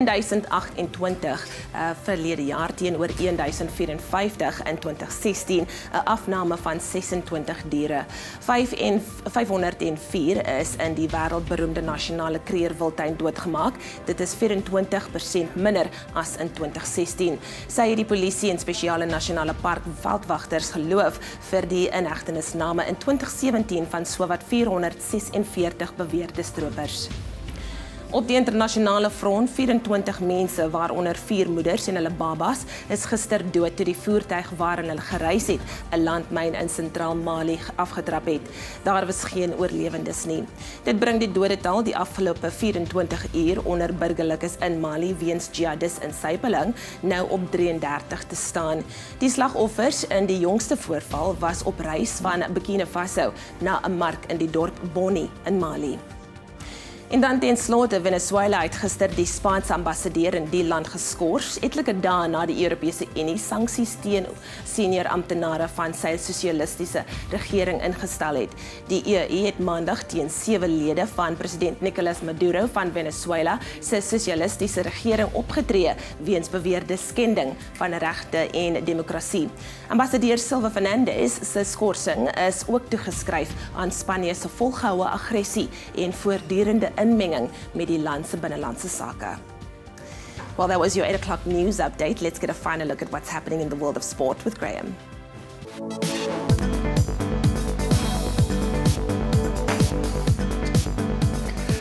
1028 verlede jaar teenoor 1054 in 2016, 'n afname van 26 diere. 504 is in die wêreldberoemde nasionale kreerwiltuin doodgemaak. Dit is 24% minder as in 2016. Sy het die polisie en spesiale nasionale park veldwagters geloof vir die inhegtenisname in 2017 van sowat 446 beweerde stroopers. Op die internasionale front, 24 mense, waaronder 4 moeders en hulle babas, is gister dood toe die voertuig waarin hulle gereis het, 'n landmyn in sentraal Mali afgetrap het. Daar was geen oorlewendes nie. Dit bring die dodetal die afgelope 24 uur onder burgerlikes in Mali weens jihadis-insypeling nou op 33 te staan. Die slagoffers in die jongste voorval was op reis van Burkina Faso na 'n mark in die dorp Boni in Mali. En dan ten slotte, Venezuela het gister die Spaanse ambassadeur in die land geskort, etlike dae na die Europese Unie sanksies teen senior amptenare van sy sosialistiese regering ingestel het. Die EU het maandag teen 7 lede van president Nicolás Maduro van Venezuela se sosialistiese regering opgetree weens beweerde skending van regte en demokrasie. Ambassadeur Silva Fernandez se skorsing is ook toegeskryf aan Spanje se volgehoue aggressie en voortdurende inmenging met die land se binnelandse sake. Well, that was your 8 o'clock news update. Let's get a final look at what's happening in the world of sport with Graham.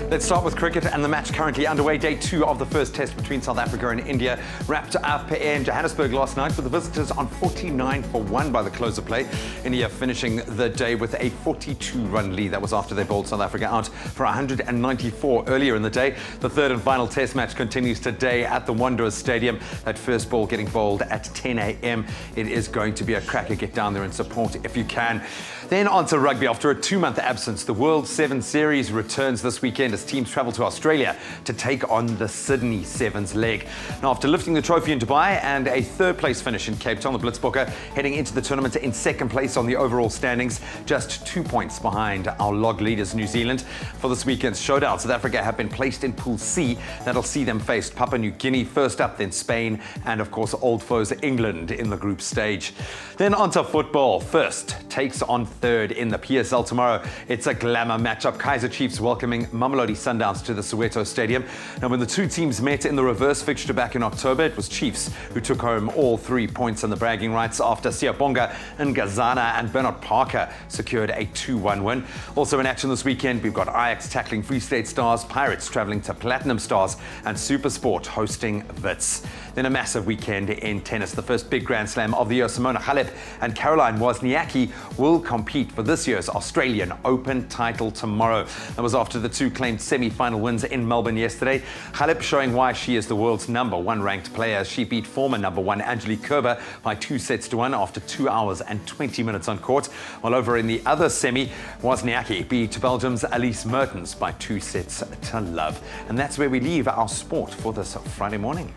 Let's start with cricket and the match currently underway. Day 2 of the first test between South Africa and India wrapped up in Johannesburg last night with the visitors on 49-1 by the close of play. India finishing the day with a 42-run lead. That was after they bowled South Africa out for 194 earlier in the day. The third and final test match continues today at the Wanderers Stadium. That first ball getting bowled at 10 a.m. It is going to be a cracker. Get down there and support if you can. Then on to rugby. After a 2-month absence, the World 7 Series returns this weekend as teams travel to Australia to take on the Sydney Sevens leg. Now, after lifting the trophy in Dubai and a third-place finish in Cape Town, the Blitzbokke heading into the tournament in second place on the overall standings, just 2 points behind our log leaders, New Zealand. For this weekend's showdown, South Africa have been placed in Pool C. That'll see them face Papua New Guinea first up, then Spain, and of course old foes England in the group stage. Then on to football. First takes on third in the PSL tomorrow. It's a glamour matchup. Kaizer Chiefs welcoming Mamelodi Sundowns to the Soweto Stadium. Now, when the two teams met in the reverse fixture back in October, it was Chiefs who took home all 3 points and the bragging rights after Siyabonga and Gazana and Bernard Parker secured a 2-1 win. Also in action this weekend, we've got Ajax tackling Free State Stars, Pirates travelling to Platinum Stars, and SuperSport hosting Wits. Then a massive weekend in tennis. The first big Grand Slam of the year. Simona Halep and Caroline Wozniacki will compete for this year's Australian Open title tomorrow. That was after the two claimed semi-final wins in Melbourne yesterday. Halep showing why she is the world's #1 ranked player. She beat former #1 Angelique Kerber by 2-1 after 2 hours and 20 minutes on court. While over in the other semi, Wozniacki beat Belgium's Elise Mertens by 2-0. And that's where we leave our sport for this Friday morning.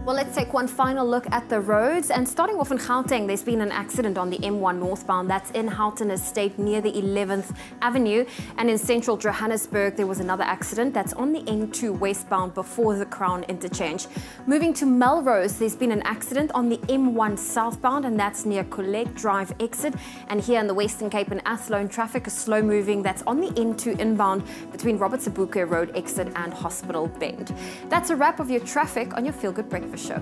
Well, let's take one final look at the roads. And starting off in Gauteng, there's been an accident on the M1 northbound. That's in Gauteng Estate near the 11th Avenue. And in central Johannesburg, there was another accident. That's on the N2 westbound before the Crown interchange. Moving to Melrose, there's been an accident on the M1 southbound, and that's near Collect Drive exit. And here in the Western Cape and Athlone, traffic is slow moving. That's on the N2 inbound between Robert Sobukwe Road exit and Hospital Bend. That's a wrap of your traffic on your Feel Good Breakfast Show.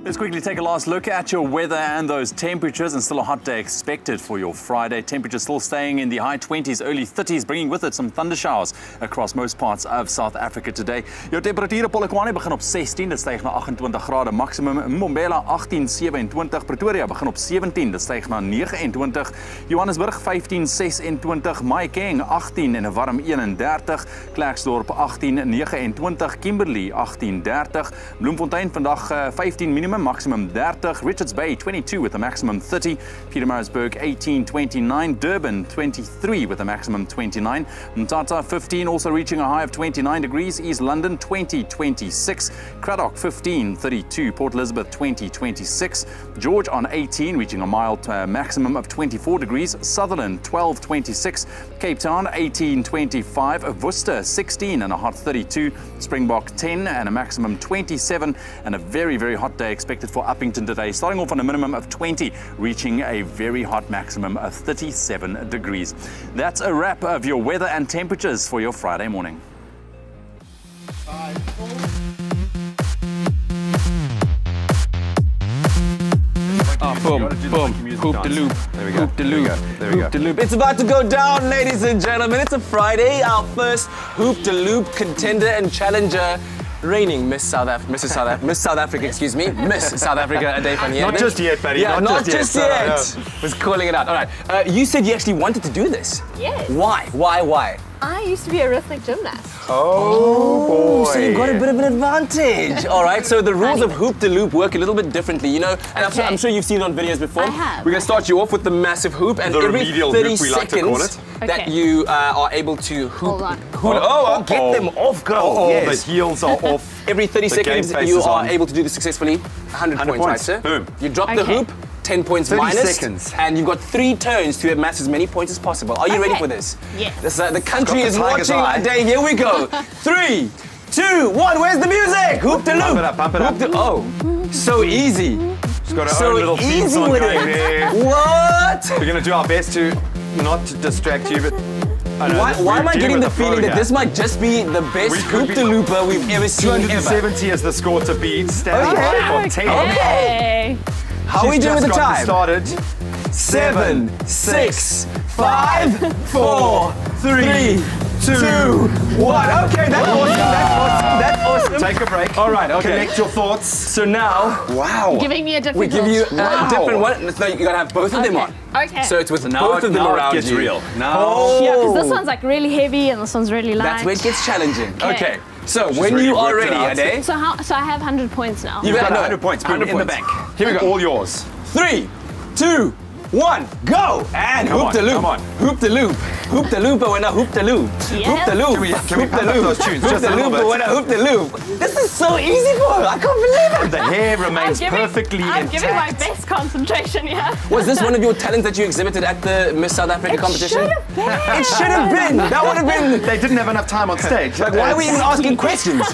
Let's quickly take a last look at your weather and those temperatures, and still a hot day expected for your Friday. Temperatures still staying in the high 20s, early 30s, bringing with it some thunder showers across most parts of South Africa today. Jou temperatuur op Polokwane begin op 16, dit styg na 28 grade maksimum. Mbombela 18-27, Pretoria begin op 17, dit styg na 29. Johannesburg 15-26, Mahikeng 18 en 'n warm 31, Klerksdorp 18-29, Kimberley 18-30, Bloemfontein vandag 15 minimum. maximum 30. Richards Bay 22 with a maximum 30. Pietermaritzburg 18-29. Durban 23 with a maximum 29. Mthatha 15, also reaching a high of 29 degrees. East London 20-26. Cradock 15-32. Port Elizabeth 20-26. George on 18, reaching a mild maximum of 24 degrees. Sutherland 12-26. Cape Town 18-25. Worcester 16 and a hot 32. Springbok 10 and a maximum 27. And a very, very hot day expected for Uppington today, starting off on a minimum of 20, reaching a very hot maximum of 37 degrees. That's a wrap of your weather and temperatures for your Friday morning. Boom, boom, hoop the loop, There we go. hoop the loop, There we go. hoop the loop. It's about to go down, ladies and gentlemen. It's a Friday, our first hoop the loop contender and challenger. Reigning Miss South Africa, excuse me. Miss South Africa, Ade van Heerden. Not just yet, buddy. Yeah, not yet. just yet. Was calling it out. All right. You said you actually wanted to do this. Yes. Why? I used to be a rhythmic gymnast. Oh, boy. So you got a bit of an advantage. All right, so the rules of hoop the loop work a little bit differently, you know, and I'm sure you've seen it on videos before. I have. We're going to start you off with the massive hoop, and The every remedial 30 hoop, we like to call seconds it. that Okay. you are able to hoop. Hold on. Get them off, girl. Oh, Yes. the heels are off. Every 30 The game seconds, face you is are on. able to do this successfully. 100 points, right, points. sir? Boom. You drop the Okay. hoop, 10 points 30 minus, seconds. and you've got 3 turns to amass as many points as possible. Are you ready Okay. for this? Yes. The country got is the tiger's watching eye. today. Here we go. 3, 2, 1. Where's the music? Hoop the loop. Pump it up. Hoop the, oh, so easy. She's got her So own little theme easy song with going it. there. What? We're going to do our best to not distract you, but... I know, Why am I we're getting dealing the with a pro feeling that here. this might just be the best We could hoop be- the looper we've ever seen ever? 270 is the score to beat. Standing Okay. by for 10. Okay. How are we She's doing with just the gotten time? started. 7, 6, 5, 4, 3, 2, 1. Okay, that's awesome. That's awesome. Take a break. All right, okay. Collect your thoughts. So now, Wow. Giving me a different we give you Wow. a different one. No, you gotta have both of them on. Okay. So it's with Now both of them now around it gets you. real. Now Oh, Yeah, because this one's like really heavy and this one's really light. that's where it gets challenging. Okay. So when really you are worked it ready, out. Ade, So I have 100 points now. you've got 100 points. Boom, 100 in the points. bank. Here we go. All yours. 3, 2, 1, go! And Come hoop on, the loop. come on. Hoop the loop. Hoop the looper when I hoop the loop. Yes. Hoop the loop. Can we hoop pump the up loop. those tunes Hoop just the a little looper bit? when I hoop the loop. This is so easy for her. I can't believe it. The hair remains perfectly I'm giving my intact. best concentration here. Was this one of your talents that you exhibited at the Miss South Africa competition? Should have been. It should have been. That would have been. They didn't have enough time on stage. Like, why are we even asking questions?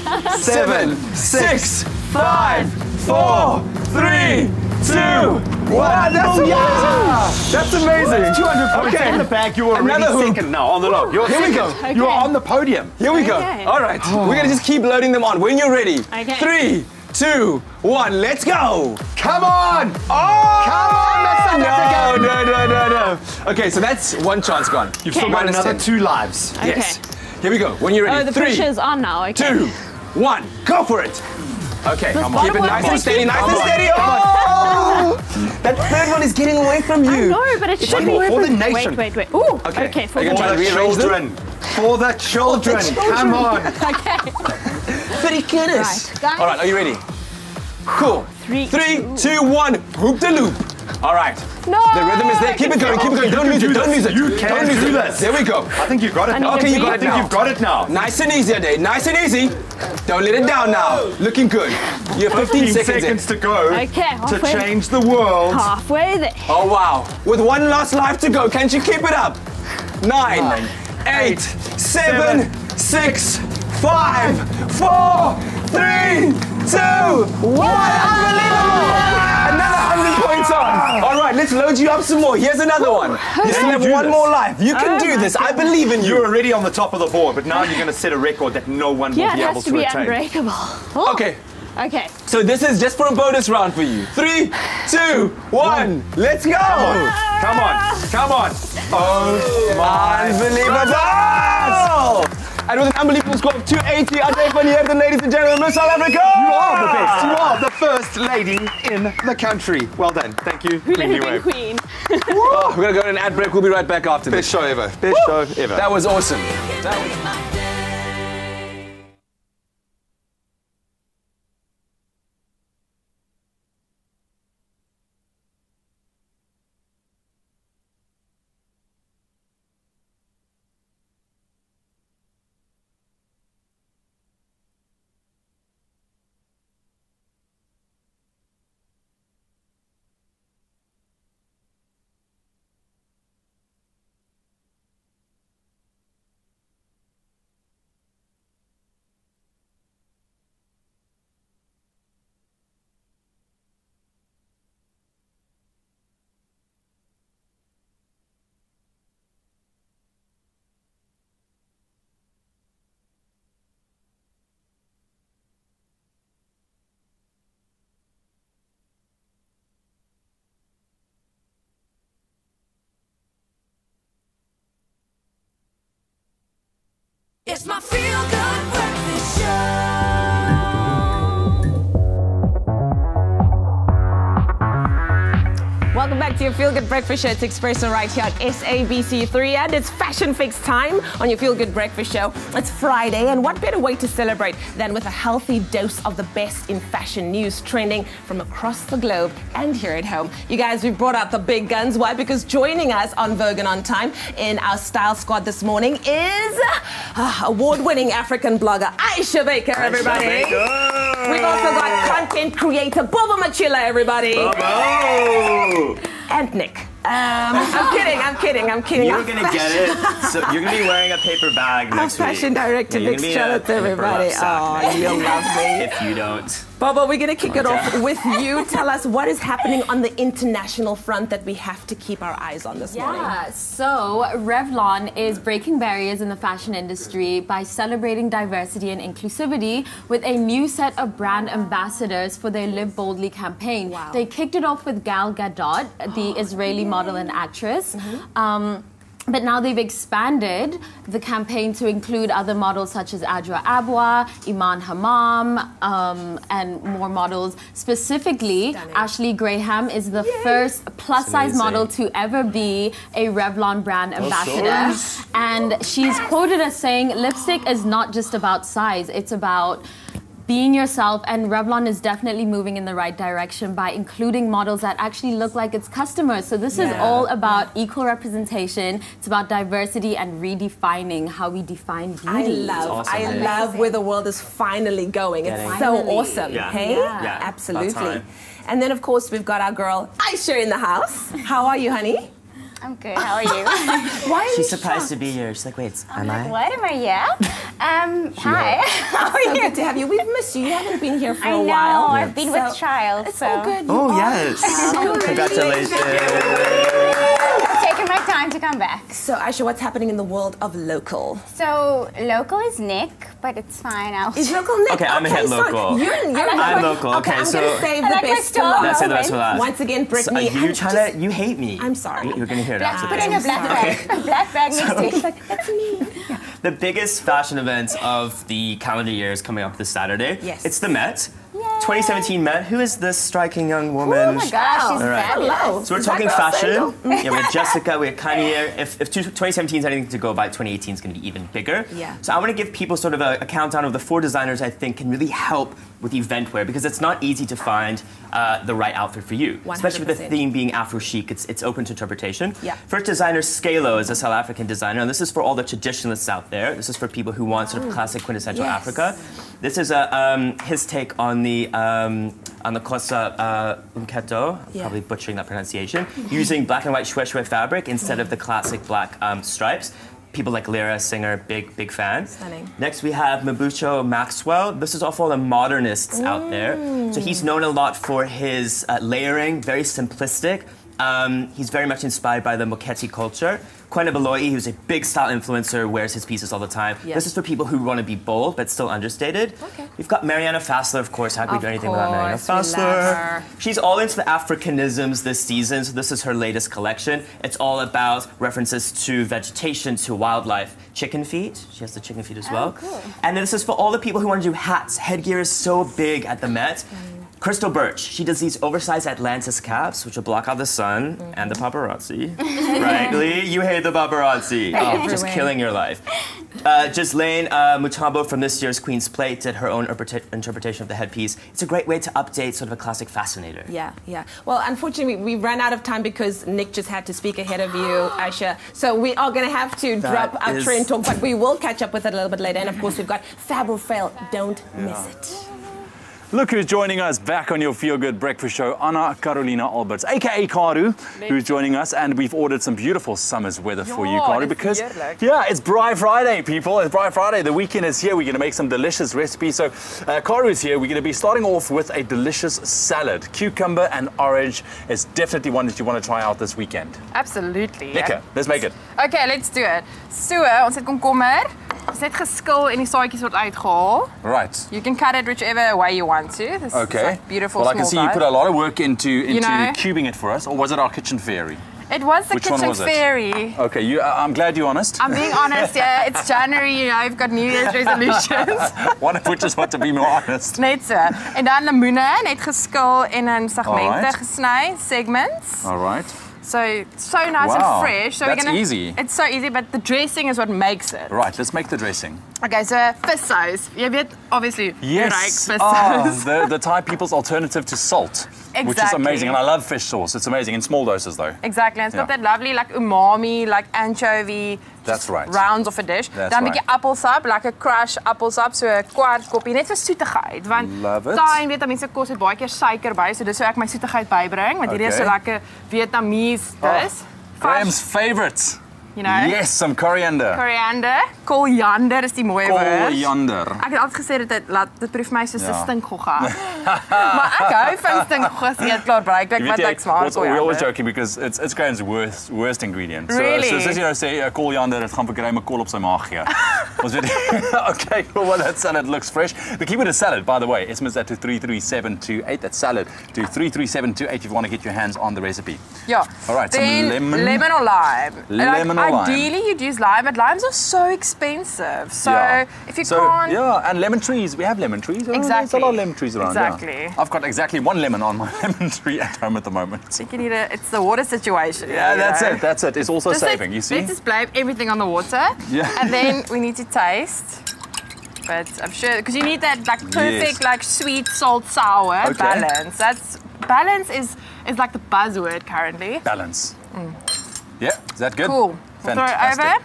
7, 6, 5, 4, 3, 2, 1. That's amazing. That's amazing. 200 points in the bag. You were already Another hoop. second now on the low. You're Here we second. go. You Okay. are on the podium. Here we go. Okay. All right. We're going to just keep loading them on. When you're ready. Okay. 3, 2, 1. Let's go. Come on! Oh! Come on, Miss South Africa! No. Okay, so that's one chance gone. You've still got Minus another 10. 2 lives. Okay. Yes. Here we go. When you're ready. Oh, the 3, pressure's on now. Okay. 2, 1. Go for it. Okay, This keep it bottom one nice and is steady, nice Come and on. steady. Oh! That third one is getting away from you. No, but it should one be. more for the nation. Wait. Ooh. Okay. Okay. For Are you the gonna try to For the rearrange them? children. For the children. Come on. Okay. Pretty goodness. Right, guys. All right, are you ready? Cool. 3, 2, 1. Hoop the loop. All right. No. The rhythm is there. Keep it going. Keep it going. Don't lose it. Don't lose it. You can Don't lose do it. this. There we go. I think you got it now. need to Okay, you got I it think now. you've got it now. Nice and easy, Ade. Nice and easy. Don't let it down now. Looking good. You have 15 seconds in. to go Okay, to halfway. change the world. Halfway there. Oh, wow. With one last life to go. Can't you keep it up? 9, 8, 7, 6, 5, 4, 3, 2, 1. Unbelievable. Another 100 points on. All right, let's load you up some more. Here's another one. You still have do one this. more life. You can do this. I believe in you. You're already on the top of the board, but now you're going to set a record that no one Yeah, will it be able has to to be attain. unbreakable. Okay. Okay. So this is just for a bonus round for you. 3, 2, 1. Let's go. Come on, come on. Oh my. Unbelievable! And with an unbelievable score of 280, Ade van Heerden, ladies and gentlemen, Miss South Africa! You are the best. You are the first lady in the country. Well done. Thank you. Who let Queenie her be Wave. queen? Oh, we're gonna go on an ad break. We'll be right back after this. Best show ever. Best show ever. That was awesome. back to your Feel Good Breakfast Show. It's Expresso right here on SABC3, and it's Fashion Fix time on your Feel Good Breakfast Show. It's Friday, and what better way to celebrate than with a healthy dose of the best in fashion news trending from across the globe and here at home. You guys, we've brought out the big guns. Why? Because joining us on Vogue and On Time in our style squad this morning is award-winning African blogger Aisha Baker, everybody. We've also got content creator Bobo Machila, everybody. Bobo! And Nick. I'm kidding. You're gonna get it. So you're gonna be wearing a paper bag next week. Fashion director Nick Charlotte, everybody. Oh, you'll love me. If you don't. Bobo, we're gonna kick it off with you. Tell us what is happening on the international front that we have to keep our eyes on this morning. Yeah, so Revlon is breaking barriers in the fashion industry by celebrating diversity and inclusivity with a new set of brand ambassadors for their Live Boldly campaign. Wow. They kicked it off with Gal Gadot, the Israeli model and actress. But now they've expanded the campaign to include other models such as Adjoa Abwa, Iman Hammam, and more models. Specifically, Ashley Graham is the first plus-size model to ever be a Revlon brand ambassador. And she's quoted as saying, lipstick is not just about size, it's about being yourself, and Revlon is definitely moving in the right direction by including models that actually look like its customers. So this is all about equal representation. It's about diversity and redefining how we define beauty. I love where the world is finally going. It's so awesome, hey? Yeah, absolutely. And then, of course, we've got our girl Aisha in the house. How are you, honey? I'm good. How are you? Why are She's you surprised shocked? to be here. She's like, wait, am I? What am I here? Hi. How are So you? good to have you. We've missed you. You haven't been here for I a know. while. I've been with child. It's so all good. Oh, yes. Congratulations. taking my time to come back. So, Aisha, what's happening in the world of local? So local is Nick, but it's fine. Is local Nick? Okay, I'm ahead sorry. local. I'm local. Okay, I'm so going to save the like my best for star last. Let's say the best for last. Once again, So Brittany. are you trying to? You hate me. I'm sorry. You're gonna hear it after Put this. in a black bag. A black bag next to it. That's me. The biggest fashion event of the calendar year is coming up this Saturday. Yes. It's the Met. 2017 Met. Who is this striking young woman? Oh my gosh, she's All right. fabulous. Hello. So we're Is that talking girl fashion. single? Yeah, we have Jessica, we have Kanye here. If 2017 is anything to go by, 2018 is going to be even bigger. Yeah. So I want to give people sort of a countdown of the 4 designers I think can really help with event wear, because it's not easy to find the right outfit for you. 100%. Especially with the theme being Afro chic, it's open to interpretation. Yeah. First designer, Scalo, is a South African designer, and this is for all the traditionalists out there. This is for people who want sort of classic quintessential Africa. This is his take on the Kosa Umketo, probably butchering that pronunciation, using black and white shwe fabric instead of the classic black stripes. People like Lyra, singer, big fan. Stunning. Next we have Mabucho Maxwell. This is all for the modernists out there. So he's known a lot for his layering, very simplistic. He's very much inspired by the Moketi culture. Kwena Beloyi, who's a big style influencer, wears his pieces all the time. Yeah. This is for people who want to be bold but still understated. Okay. We've got Mariana Fassler, of course. How could we do anything without Mariana course, we love Fassler? her. She's all into the Africanisms this season, so this is her latest collection. It's all about references to vegetation, to wildlife. Chicken feet. She has the chicken feet as well. Cool. And then this is for all the people who want to do hats. Headgear is so big at the Met. Crystal Birch, she does these oversized Atlantis caps, which will block out the sun and the paparazzi. Frankly, you hate the paparazzi. Oh, just killing your life. Ghislaine Mutombo from this year's Queen's Plate did her own interpretation of the headpiece. It's a great way to update sort of a classic fascinator. Yeah. Well, unfortunately, we ran out of time because Nick just had to speak ahead of you, Aisha. So we are going to have to drop our trend talk, but we will catch up with it a little bit later. And of course, we've got Fab or Fail. Don't miss it. Look who's joining us back on your Feel Good Breakfast Show, Anna Carolina Alberts, aka Karu, who's joining us, and we've ordered some beautiful summer's weather for you, Karu, because it's Braai Friday, people. It's Braai Friday. The weekend is here. We're going to make some delicious recipes. So Karu's here. We're going to be starting off with a delicious salad. Cucumber and orange is definitely one that you want to try out this weekend. Absolutely. Lekker. Let's make it. Okay, let's do it. So, ons het komkommer. Ons het geskil en die saadjies word uitgehaal. Right. You can cut it whichever way you want to. This is like beautiful Well, I can see you small put a lot of work into know. cubing it for us, or was it our kitchen fairy? It was the Which one kitchen was it? fairy. Okay, I'm glad you're honest. I'm being honest, yeah. It's January, you know, I've got New Year's resolutions. One of which is what to be more honest. Net so. En dan lemoene, net geskil en in segmente Alright. gesny, segments. All right. So nice Wow, and fresh. So that's easy. It's so easy, but the dressing is what makes it. Right, let's make the dressing. Okay, so fish sauce. Jy weet, obviously, you like Yes, fish sauce. the Thai people's alternative to salt, which is Exactly. amazing. And I love fish sauce. It's amazing in small doses, though. Exactly, and it's got Yeah. that lovely like umami, like anchovy. That's right. Rounds of a dish. That's Dan 'n bietjie right. appelsap, lekker crush appelsap, so 'n kwart koppie net vir soetigheid. Want Love it. Thai, weet jy, mense kos het baie keer suiker by, so dis hoe ek my soetigheid bybring, want hierdie is so Okay. lekker Vietnamese dis. Graham's favourite. You know? Yes, some coriander. Coriander, koriander is die mooi woord. Coriander. Ek het altyd gesê dit proef my soos 'n Ja. stinkgogga. Maar ek hou van stinkgoggas eet klaar bruiklik wat ek smaak We're always koriander. joking because it's Graham's worst ingredient. Really? So as you know, say coriander, het gaan vir Graham 'n kol op sy maag gee. Ons weet. Okay, cool. Well, that salad looks fresh. The keyword is salad, by the way. SMS that to 33728. That's salad to 33728 if you want to get your hands on the recipe. Ja. All right, some Then lemon. Lemon or lime. Lemon or lime. Ideally, you'd use lime, but limes are so expensive. So if you can't... Yeah, and lemon trees. We have lemon trees. There's a Exactly. lot of lemon trees around. Exactly. Yeah. I've got exactly one lemon on my lemon tree at home at the moment. I think you need it's the water situation. Yeah, you that's know. it. That's it. It's also Just saving. You see? Let's just blame everything on the water. Yeah. And then we need to taste. But I'm sure, because you need that like perfect, Yes. like sweet, salt, sour Okay. balance. Balance is like the buzzword currently. Balance. Yeah, is that good? Cool. We'll throw it Fantastic. over.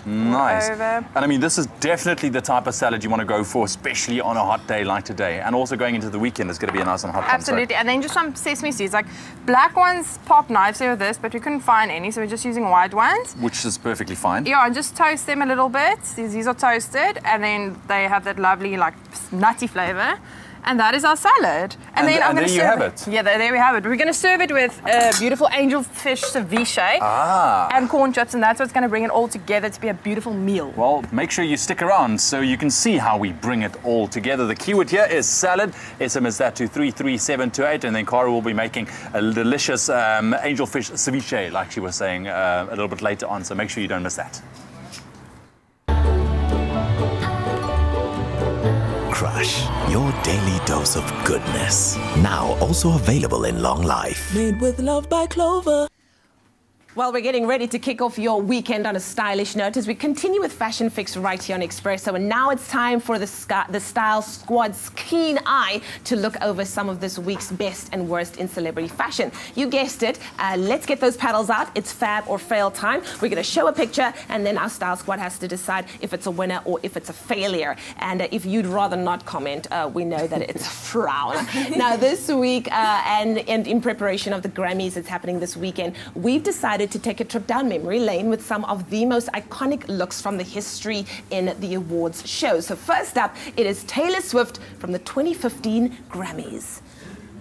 Nice. Over. And I mean, this is definitely the type of salad you want to go for, especially on a hot day like today. And also going into the weekend is going to be a nice and hot one. Absolutely, and then just some sesame seeds. Like black ones pop nicely with this, but we couldn't find any, so we're just using white ones. Which is perfectly fine. Yeah, and just toast them a little bit. These are toasted, and then they have that lovely like nutty flavor. And that is our salad. And then I'm there going to you serve have it. Yeah, there we have it. We're going to serve it with beautiful angelfish ceviche Ah. and corn chips, and that's what's going to bring it all together to be a beautiful meal. Well, make sure you stick around so you can see how we bring it all together. The keyword here is salad. SMS that to 33728, and then Cara will be making a delicious angelfish ceviche, like she was saying a little bit later on. So make sure you don't miss that. Crush, your daily dose of goodness. Now also available in long life. Made with love by Clover. Well, we're getting ready to kick off your weekend on a stylish note as we continue with Fashion Fix right here on Expresso. And now it's time for the Style Squad's keen eye to look over some of this week's best and worst in celebrity fashion. You guessed it. Let's get those paddles out. It's fab or fail time. We're going to show a picture, and then our Style Squad has to decide if it's a winner or if it's a failure. And if you'd rather not comment, we know that it's a frown. Now, this week, and in preparation of the Grammys, it's happening this weekend, we've decided to take a trip down memory lane with some of the most iconic looks from the history in the awards show. So first up, it is Taylor Swift from the 2015 Grammys.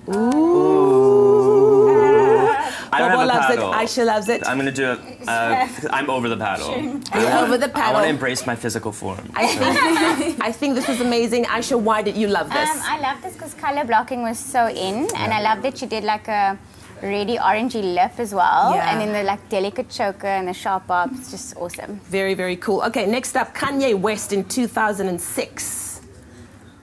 Ooh. I don't Bobo have a loves paddle. it. Aisha loves it. I'm going to do it. I'm over the paddle. Over the I paddle. want to embrace my physical form. I think this was amazing. Aisha, why did you love this? I love this because color blocking was so in, and I love that she did like a reddy orangey lip as well, Yeah. and then the like delicate choker and the sharp bob. It's just awesome. Very, very cool. Okay, next up, Kanye West in 2006.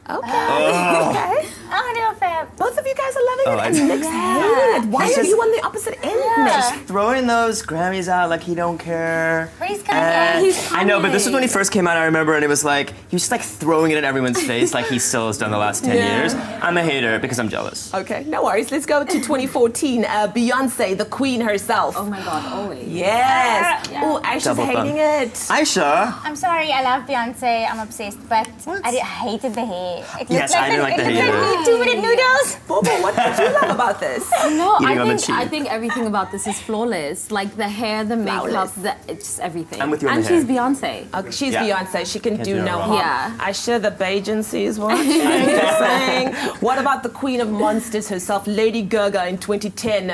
Okay. Okay. Oh, no, fair. Both of you guys are loving it, I and do. Nick's hating it. Why He's are just- you on the opposite end, Nick? Throwing those Grammys out like he don't care. But he's And- Kanye. I know, but this was when he first came out, I remember, and it was like, he was just like throwing it in everyone's face like he still has done the last 10 Yeah. years. I'm a hater because I'm jealous. Okay, no worries. Let's go to 2014. Beyonce, the queen herself. Oh my God, always. Yes. Yeah. Oh, Aisha's Double thumb. hating it. Aisha. I'm sorry, I love Beyonce. I'm obsessed, but I hated the hair. It Yes, looked I didn't like the it hair looked like 2-minute noodles. Bobo, what did you love about this? No, Eating on the I cheek. think everything about this is flawless. Like the hair, the makeup, Flawless. it's just everything. I'm with you on and the she's hair. Beyonce. Okay, she's Yeah. Beyonce. She can do do no no harm. wrong. Yeah. Aisha, the Pageant is watching. Just saying. What about the queen of monsters herself, Lady Gaga in 2010?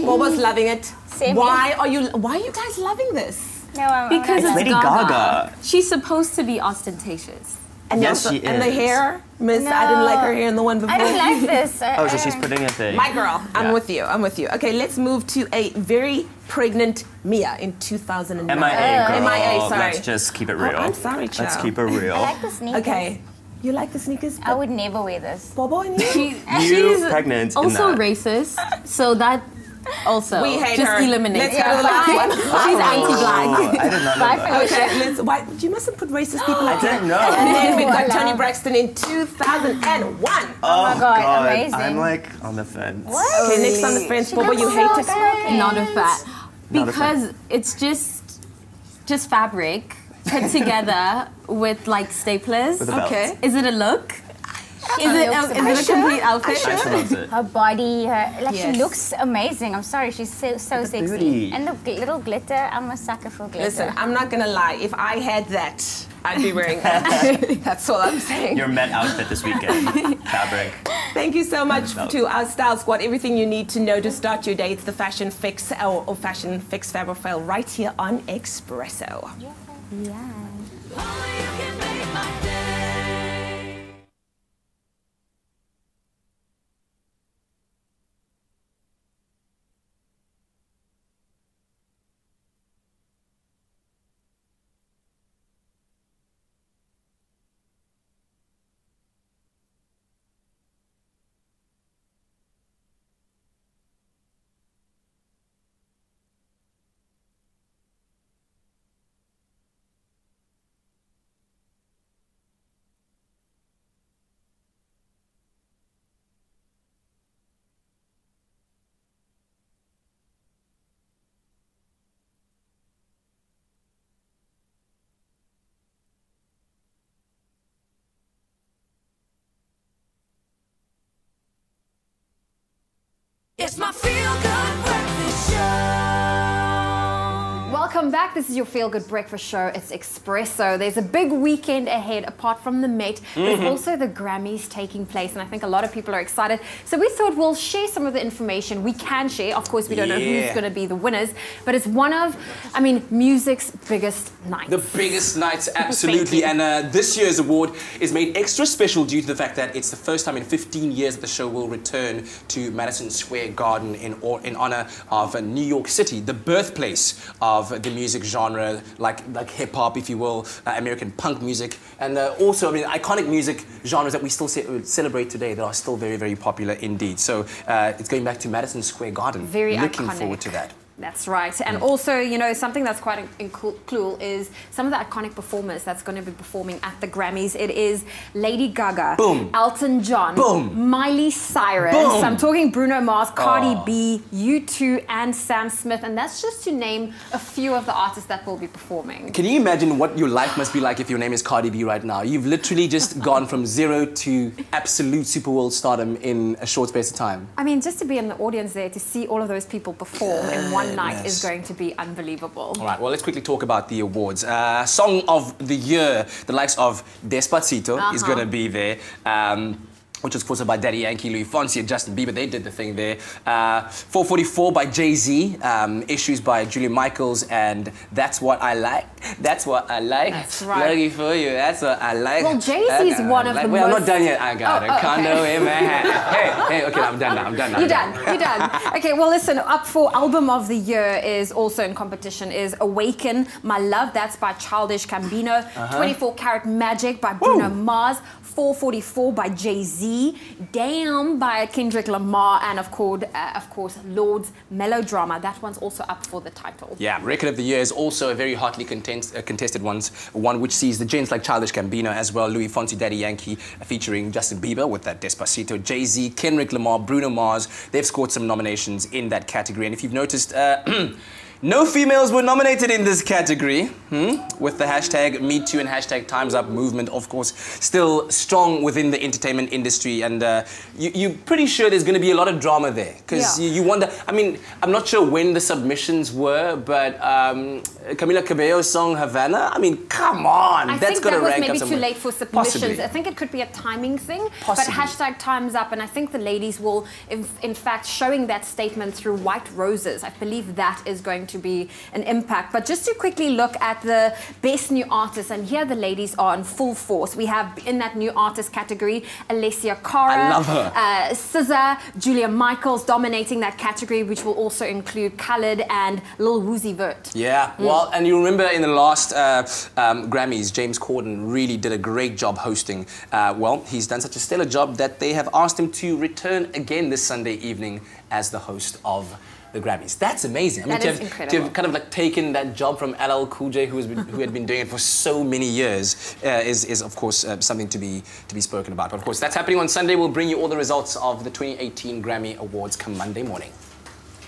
Bobo's loving it. Same Why are you guys loving this? No, I'm Because not it's Lady Gaga. Gaga. She's supposed to be ostentatious. And Yes, also- she And the is. hair, Miss. I didn't like her hair in the one before. I don't like this. Oh, so she's putting a thing. My girl, I'm Yeah. with you. I'm with you. Okay, let's move to a very pregnant Mia in 2009. MIA, girl. MIA, sorry. Let's just keep it real. Oh, I'm sorry, Let's child. keep it real. I like the sneakers. Okay, You like the sneakers? I would never wear this. Bobo and you? You pregnant Also in that. racist, so that also We hate just her. eliminate Let's her. go to the last one. She's anti-black. I did not know that. Okay, why, you mustn't put racist people I like that. didn't know. And then we've got Oh, Toni wow. Braxton in 2001. Oh my God, amazing. I'm like on the fence. What? Okay, next on the fence, Bobo, you looks hate so it. smoky. Not a fan. Not a Because it's just fabric put together with like staplers. With a belt. Okay. Is it a look? Is it a complete outfit? She loves it. Her body, Yes. she looks amazing. I'm sorry, she's so sexy. booty. And the little glitter, I'm a sucker for glitter. Listen, I'm not gonna lie. If I had that, I'd be wearing that. That's all I'm saying. Your Met outfit this weekend. Fabric. Thank you so much to our Style Squad. Everything you need to know to start your day. It's the Fashion Fix or Fashion Fix Fabric File right here on Expresso. Yeah. It's my feel-good breakfast show. Welcome back. This is your Feel Good Breakfast Show. It's Expresso. There's a big weekend ahead apart from the Met. There's also the Grammys taking place, and I think a lot of people are excited. So we thought we'll share some of the information we can share. Of course, we don't know who's going to be the winners, but it's one of, music's biggest nights. The biggest nights, absolutely. And this year's award is made extra special due to the fact that it's the first time in 15 years that the show will return to Madison Square Garden in honor of New York City, the birthplace of the music genre, like hip-hop, if you will, American punk music, and also, iconic music genres that we still celebrate today that are still very, very popular indeed. So it's going back to Madison Square Garden. Very Looking iconic. forward to that. That's right. And also, something that's quite cool is some of the iconic performers that's going to be performing at the Grammys. It is Lady Gaga, Boom. Elton John, Boom. Miley Cyrus. Boom. I'm talking Bruno Mars, Cardi B, U2, and Sam Smith. And that's just to name a few of the artists that will be performing. Can you imagine what your life must be like if your name is Cardi B right now? You've literally just gone from zero to absolute super world stardom in a short space of time. Just to be in the audience there, to see all of those people perform in one night is going to be unbelievable. All right, well, let's quickly talk about the awards. Song of the Year, the likes of Despacito is going to be there. Which was sponsored by Daddy Yankee, Louis Fonsi, and Justin Bieber. They did the thing there. 444 by Jay-Z, Issues by Julia Michaels, and That's What I Like. That's what I like. That's right. Looking for you, that's what I like. Well, Jay-Z is one of the Wait, I'm most... not done yet. I got a condo in Manhattan. Hey, okay, I'm done now. You're done. Okay, well, listen, up for Album of the Year is also in competition is Awaken, My Love. That's by Childish Gambino. 24 Karat Magic by Bruno Mars. 444 by Jay-Z. Damn by Kendrick Lamar. And of course, Lord's Melodrama. That one's also up for the title. Yeah, Record of the Year is also a very hotly contested one which sees the gents like Childish Gambino as well, Louis Fonsi, Daddy Yankee, featuring Justin Bieber with that Despacito, Jay-Z, Kendrick Lamar, Bruno Mars. They've scored some nominations in that category. And if you've noticed, no females were nominated in this category, with the hashtag #MeToo and hashtag Time's Up movement, of course, still strong within the entertainment industry. And you're pretty sure there's going to be a lot of drama there. Because you wonder, I'm not sure when the submissions were, but Camila Cabello's song Havana, come on. That's going to rank up somewhere. I think that was maybe too late for submissions. Possibly. I think it could be a timing thing. Possibly. But hashtag Time's Up, and I think the ladies will, in fact, showing that statement through White Roses. I believe that is going to be an impact. But just to quickly look at the best new artists, and here the ladies are in full force. We have in that new artist category Alessia Cara, I love her. SZA, Julia Michaels dominating that category, which will also include Khalid and Lil Uzi Vert. Yeah, well, and you remember in the last Grammys, James Corden really did a great job hosting. Well, he's done such a stellar job that they have asked him to return again this Sunday evening as the host of the Grammys. That's amazing. I mean, to have kind of like taken that job from LL Cool J, who had been doing it for so many years, is of course something to be spoken about. But of course, that's happening on Sunday. We'll bring you all the results of the 2018 Grammy Awards come Monday morning.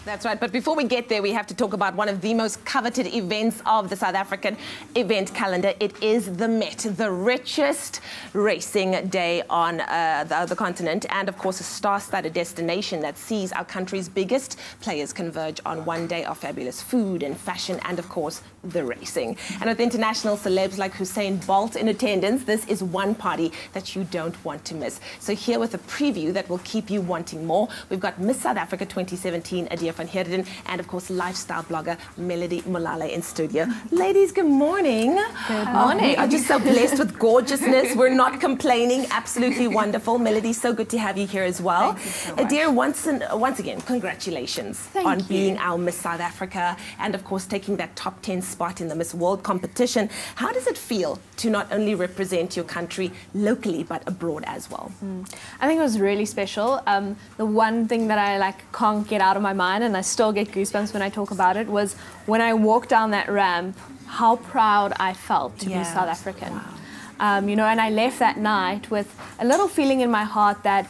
That's right. But before we get there, we have to talk about one of the most coveted events of the South African event calendar. It is the Met, the richest racing day on the continent, and of course a star-studded destination that sees our country's biggest players converge on one day of fabulous food and fashion and of course the racing. And with international celebs like Usain Bolt in attendance, this is one party that you don't want to miss. So here with a preview that will keep you wanting more, we've got Miss South Africa 2017, Adia van Heerden, and of course lifestyle blogger Melody Molale in studio. Ladies, good morning. Good morning. We are just so blessed with gorgeousness. We're not complaining. Absolutely wonderful. Melody, so good to have you here as well. Thank you so Adia, once again, congratulations on being our Miss South Africa and of course taking that top 10 spot in the Miss World competition. How does it feel to not only represent your country locally but abroad as well? I think it was really special. The one thing that I can't get out of my mind, and I still get goosebumps when I talk about it, was when I walked down that ramp, how proud I felt to be South African. Wow. You know, and I left that night with a little feeling in my heart that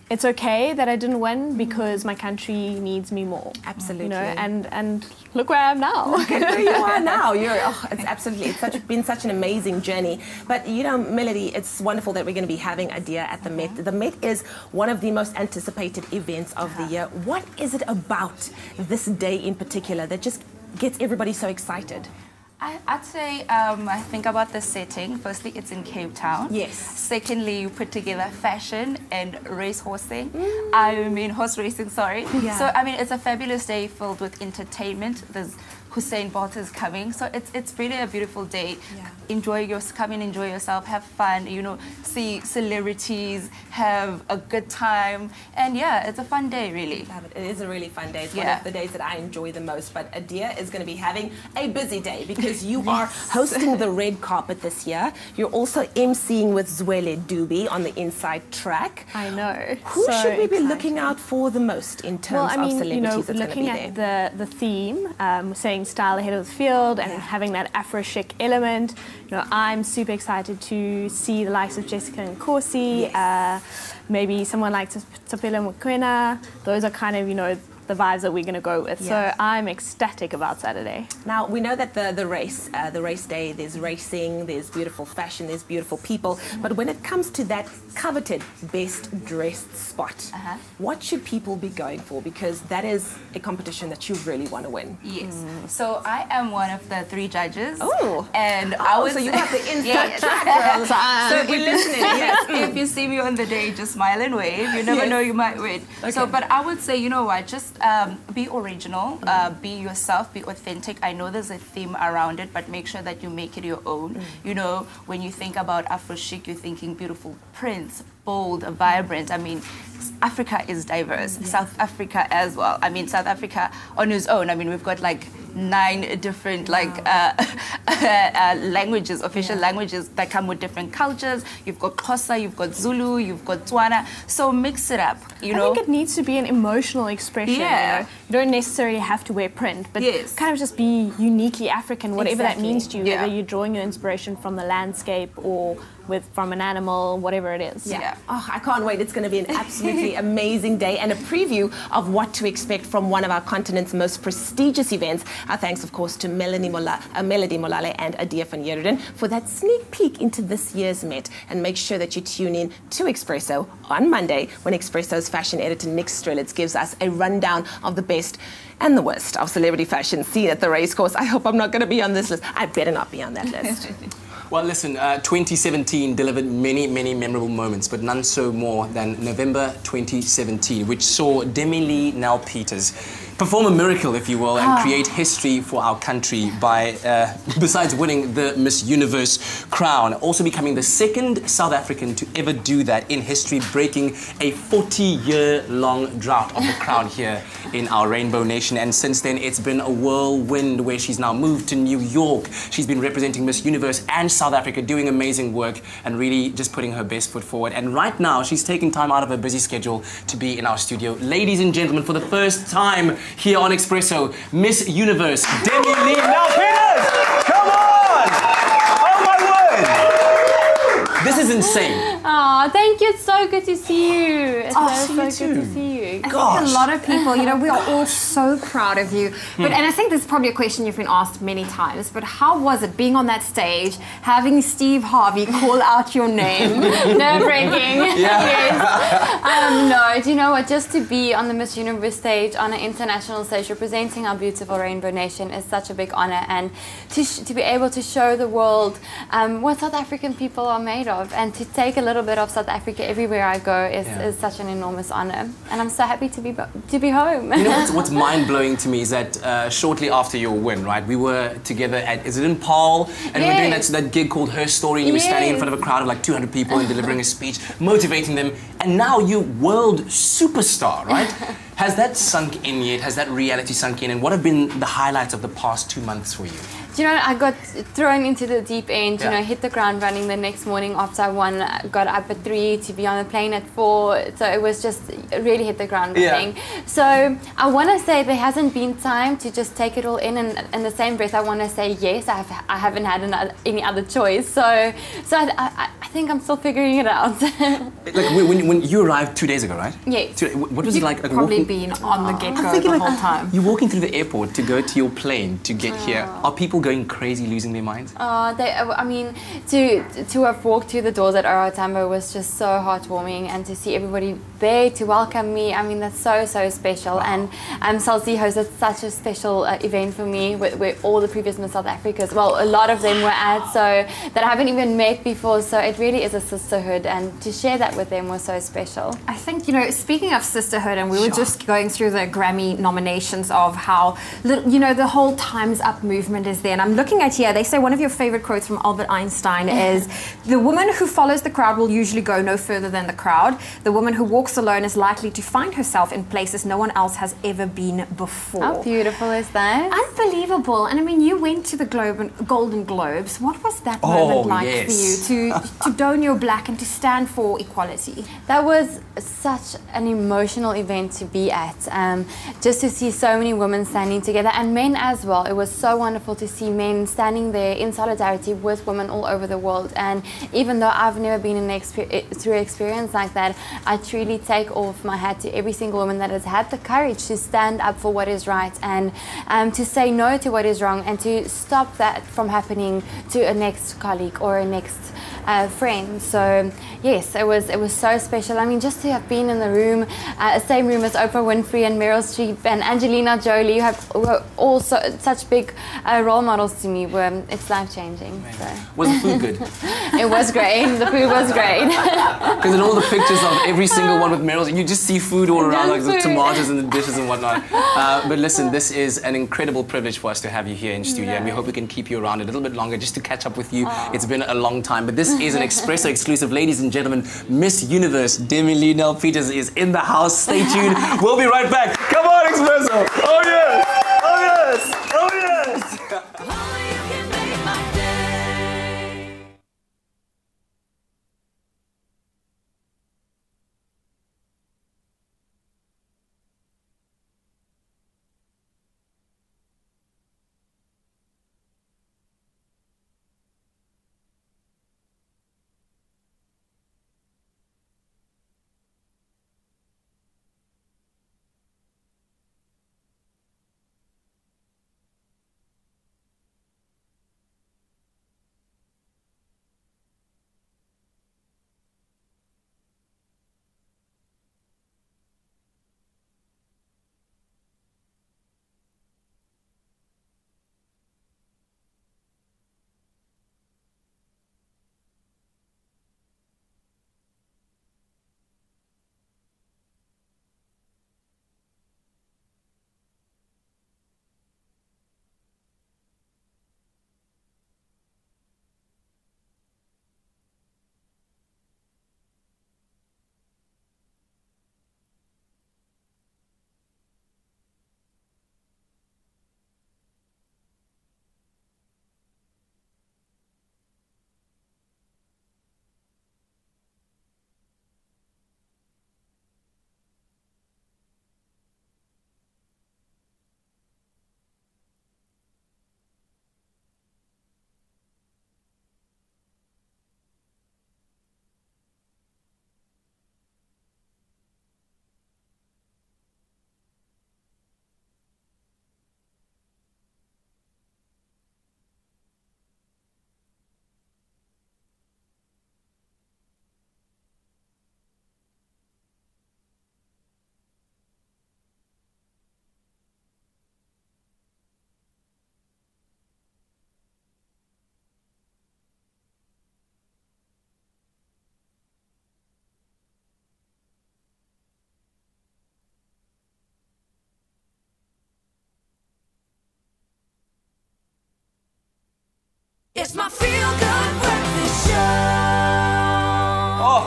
it's okay that I didn't win because my country needs me more. Absolutely. You know, and look where I am now. Look at where you are now. It's been such an amazing journey. But you know, Melody, it's wonderful that we're going to be having Adia at the Met. The Met is one of the most anticipated events of the year. What is it about this day in particular that just gets everybody so excited? I'd say I think about the setting. Firstly, it's in Cape Town. Yes. Secondly, you put together fashion and racehorsing. I mean horse racing, sorry. Yeah. So I mean it's a fabulous day filled with entertainment. There's Usain Bolt is coming, so it's really a beautiful day. Yeah. Come and enjoy yourself, have fun. You know, see celebrities, have a good time, and yeah, it's a fun day, really. It is a really fun day. It's one of the days that I enjoy the most. But Adia is going to be having a busy day because you are hosting the red carpet this year. You're also emceeing with Zwele Dube on the inside track. I know. Who should we be looking out for the most in terms of celebrities you know, that's looking going to be there? at the theme, saying style ahead of the field and having that Afro chic element. You know, I'm super excited to see the likes of Jessica Nkosi, maybe someone like Tsapela Mokoena. Those are kind of, you know, the vibes that we're going to go with. So I'm ecstatic about Saturday. Now, we know that the race day, there's racing, there's beautiful fashion, there's beautiful people. But when it comes to that coveted best dressed spot, what should people be going for? Because that is a competition that you really want to win. Yes. So I am one of the 3 judges. Oh. And I was... So you got the inside track, girl. So if you're listening, if you see me on the day, just smile and wave. You never know, you might win. Okay. So, but I would say, you know what, just be original, be yourself, be authentic. I know there's a theme around it, but make sure that you make it your own. You know, when you think about Afro chic, you're thinking beautiful prints, bold, vibrant. I mean, Africa is diverse. South Africa as well. I mean, South Africa on its own. I mean, we've got like 9 different languages, official languages that come with different cultures. You've got Xhosa, you've got Zulu, you've got Tswana. So mix it up, you know. I think it needs to be an emotional expression. Yeah. You know? You don't necessarily have to wear print, but kind of just be uniquely African, whatever that means to you, whether you're drawing your inspiration from the landscape or from an animal, whatever it is. Yeah. Oh, I can't wait. It's going to be an absolutely amazing day and a preview of what to expect from one of our continent's most prestigious events. Our thanks, of course, to Melody Molale and Adia van Heerden for that sneak peek into this year's Met. And make sure that you tune in to Expresso on Monday when Expresso's fashion editor Nick Strelitz gives us a rundown of the best and the worst of celebrity fashion seen at the racecourse. I hope I'm not going to be on this list. I better not be on that list. Well, listen, 2017 delivered many, many memorable moments, but none so more than November 2017, which saw Demi Lee Nell Peters perform a miracle, if you will, and create history for our country by, besides winning the Miss Universe crown, also becoming the second South African to ever do that in history, breaking a 40-year-long drought of the crown here in our Rainbow Nation. And since then, it's been a whirlwind where she's now moved to New York. She's been representing Miss Universe and South Africa, doing amazing work and really just putting her best foot forward. And right now, she's taking time out of her busy schedule to be in our studio. Ladies and gentlemen, for the first time here on Expresso, Miss Universe, Demi-Leigh Nel-Peters! Come on! Oh my word! This is insane. Oh, thank you. It's so good to see you. It's so good to see you. I think a lot of people, you know, we are all so proud of you. But and I think this is probably a question you've been asked many times, but how was it being on that stage, having Steve Harvey call out your name? Nerve-wracking. Yeah. No, do you know what? Just to be on the Miss Universe stage, on an international stage, representing our beautiful Rainbow Nation is such a big honor. And to be able to show the world what South African people are made of, and to take a little bit of South Africa everywhere I go is such an enormous honor. And I'm so happy to be home. You know what's mind-blowing to me is that shortly after your win, right, we were together at, is it in Paul? And we were doing that gig called Her Story, and you were standing in front of a crowd of like 200 people and delivering a speech, motivating them. And now you're world superstar, right? Has that sunk in yet? Has that reality sunk in? And what have been the highlights of the past 2 months for you? Do you know, I got thrown into the deep end, you know, hit the ground running the next morning after I won, got up at 3 to be on the plane at 4, so it was just really hit the ground running. So I want to say there hasn't been time to just take it all in, and in the same breath I want to say yes, I haven't had any other choice, so I think I'm still figuring it out. Like when you arrived 2 days ago, right? Yes. What was it like Probably been on the get-go the whole time. You're walking through the airport to go to your plane to get here. Are people going crazy, losing their minds? I mean, to have walked through the doors at OR Tambo was just so heartwarming, and to see everybody there to welcome me, I mean, that's so special. And Salsi hosted such a special event for me where all the previous Miss South Africas, well, a lot of them were at, so that I haven't even met before, so it really is a sisterhood, and to share that with them was so special. I think, you know, speaking of sisterhood, and we were just going through the Grammy nominations of how, you know, the whole Time's Up movement is there. And I'm looking at here, they say one of your favorite quotes from Albert Einstein is, the woman who follows the crowd will usually go no further than the crowd. The woman who walks alone is likely to find herself in places no one else has ever been before. How beautiful is that? Unbelievable. And I mean, you went to the Golden Globes. What was that moment like for you to don your black and to stand for equality? That was such an emotional event to be at. Just to see so many women standing together, and men as well. It was so wonderful to see men standing there in solidarity with women all over the world. And even though I've never been through an experience like that, I truly take off my hat to every single woman that has had the courage to stand up for what is right, and to say no to what is wrong, and to stop that from happening to a next colleague or a next friend. So yes, it was so special. I mean, just to have been in the room, same room as Oprah Winfrey and Meryl Streep and Angelina Jolie, who were all such big role models to me. It's life-changing. So. Was the food good? It was great. The food was great. Because in all the pictures of every single one with Meryl, you just see food all around, like the tomatoes and the dishes and whatnot. But listen, this is an incredible privilege for us to have you here in studio, and we hope we can keep you around a little bit longer just to catch up with you. It's been a long time, but this is an Expresso exclusive. Ladies and gentlemen, Miss Universe Demi-Leigh Nel-Peters is in the house. Stay tuned. We'll be right back. Come on, Expresso. Oh yes. Oh yes. Oh yes.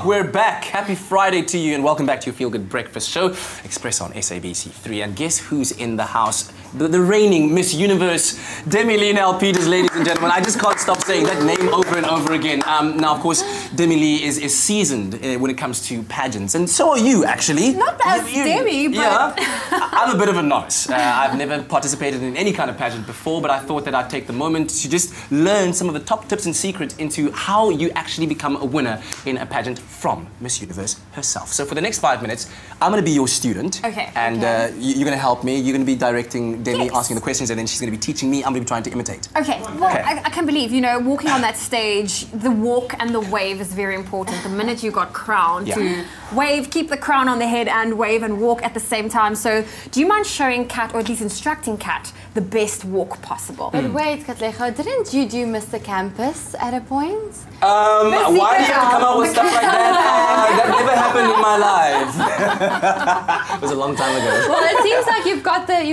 we're back. Happy Friday to you and welcome back to your Feel Good Breakfast show, Expresso on SABC3. And guess who's in the house? The reigning Miss Universe, Demi-Leigh Peters, ladies and gentlemen. I just can't stop saying that name over and over again. Now, of course, Demi-Leigh is seasoned when it comes to pageants, and so are you, actually. Not as Demi, but... Yeah, I'm a bit of a novice. I've never participated in any kind of pageant before, but I thought that I'd take the moment to just learn some of the top tips and secrets into how you actually become a winner in a pageant from Miss Universe herself. So for the next 5 minutes, I'm going to be your student. Okay. And you're going to help me. You're going to be directing Demi, asking the questions, and then she's going to be teaching me. I'm going to be trying to imitate. Okay. Well, I can't believe, walking on that stage, the walk and the wave is very important. The minute you got crowned, to wave, keep the crown on the head and wave and walk at the same time. So do you mind showing Kat, or at least instructing Kat, the best walk possible? But wait, Katlego, didn't you do Mr. Campus at a point? Why do you have to come out with stuff like that? That never happened in my life. It was a long time ago. Well, it seems like you've